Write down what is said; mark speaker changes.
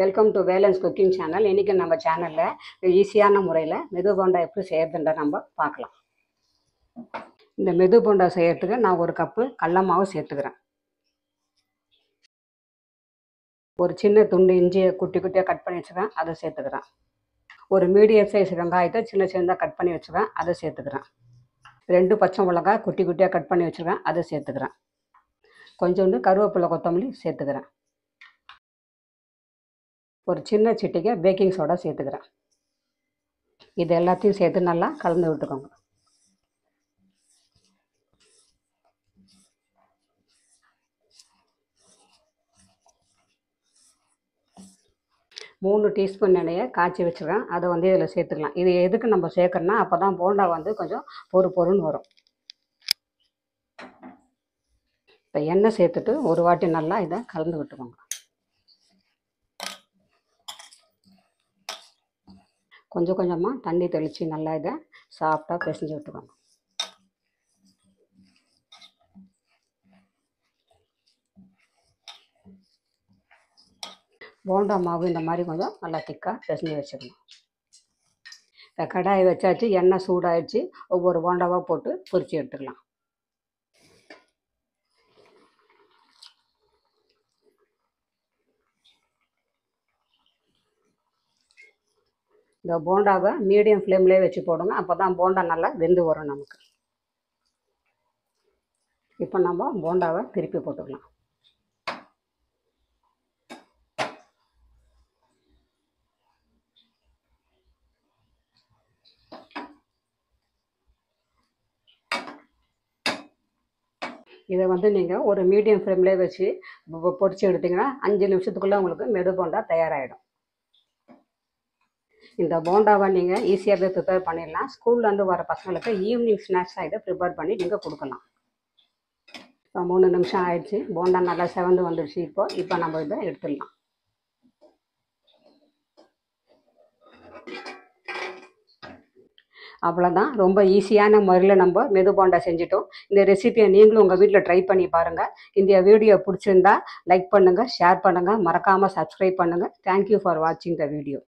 Speaker 1: Welcome to valence cooking channel. இன்றைக்கி நம்ம சேனலில் ஈஸியான முறையில் மெது போண்டா எப்படி செய்யறதுன்ற நம்ம பார்க்கலாம். இந்த மெது போண்டா செய்யறதுக்கு நான் ஒரு கப்பு கடல மாவு சேர்த்துக்கிறேன். ஒரு சின்ன துண்டு இஞ்சியை குட்டி குட்டியாக கட் பண்ணி வச்சுக்கிறேன், அதை சேர்த்துக்கிறேன். ஒரு மீடியம் சைஸ் வெங்காயத்தை சின்ன சின்னதாக கட் பண்ணி வச்சுக்கிறேன், அதை சேர்த்துக்கிறேன். 2 பச்சை மிளகாய் குட்டி குட்டியாக கட் பண்ணி வச்சுக்கிறேன், அதை சேர்த்துக்கிறேன். கொஞ்சோண்டு கருவேப்பிலை கொத்தமல்லி சேர்த்துக்கிறேன். ஒரு சின்ன சிட்டிகை பேக்கிங் சோடா சேர்த்துக்கிறேன். இது எல்லாத்தையும் சேர்த்து நல்லா கலந்து விட்டுக்கோங்க. மூணு டீஸ்பூன் எண்ணெயை காய்ச்சி வச்சுருக்கேன், அதை இதில் சேர்த்துக்கலாம். இது எதுக்கு நம்ம சேர்க்கணும்னா அப்போ தான் போண்டா கொஞ்சம் பொறுன்னு வரும். இப்போ எண்ணெய் சேர்த்துட்டு ஒரு வாட்டி நல்லா இதை கலந்து விட்டுக்கோங்க. கொஞ்சம் கொஞ்சமாக தண்ணி தெளித்து நல்லா இதை சாஃப்டாக பிசைஞ்சு விட்டுக்கோங்க. போண்டா மாவு இந்த மாதிரி கொஞ்சம் நல்லா திக்காக பிசைஞ்சு வச்சுக்கணும். இந்த கடாயை வச்சாச்சு, எண்ணெய் சூடாகிடுச்சு. ஒவ்வொரு போண்டாவாக போட்டு பொரித்து எடுத்துக்கலாம். இந்த போண்டாவை மீடியம் ஃப்ளேம்லேயே வச்சு போடுங்க, அப்போ தான் போண்டா நல்லா வெந்து வரும் நமக்கு. இப்போ நம்ம போண்டாவை திருப்பி போட்டுக்கலாம். இதை நீங்கள் ஒரு மீடியம் ஃப்ளேம்லேயே வச்சு பொரிச்சு எடுத்திங்கன்னா 5 நிமிஷத்துக்குள்ளே உங்களுக்கு மெது போண்டா தயாராகிடும். இந்த போண்டாவை நீங்கள் ஈஸியாகவே ப்ரிப்பேர் பண்ணிடலாம். ஸ்கூல்லேருந்து வர பசங்களுக்கு ஈவினிங் ஸ்நாக்ஸாக இதை ப்ரிப்பேர் பண்ணி நீங்கள் கொடுக்கலாம். இப்போ 3 நிமிஷம் ஆயிடுச்சு, போண்டா நல்லா செவந்து வந்துடுச்சு. இப்போ நம்ம இதை எடுத்துடலாம். அவ்வளோதான், ரொம்ப ஈஸியான முறையில் நம்ம மெது போண்டா செஞ்சிட்டோம். இந்த ரெசிபியை நீங்களும் உங்கள் வீட்டில் ட்ரை பண்ணி பாருங்கள். இந்த வீடியோ பிடிச்சிருந்தா லைக் பண்ணுங்கள், ஷேர் பண்ணுங்கள், மறக்காமல் சப்ஸ்கிரைப் பண்ணுங்கள். தேங்க்யூ ஃபார் வாட்சிங் த வீடியோ.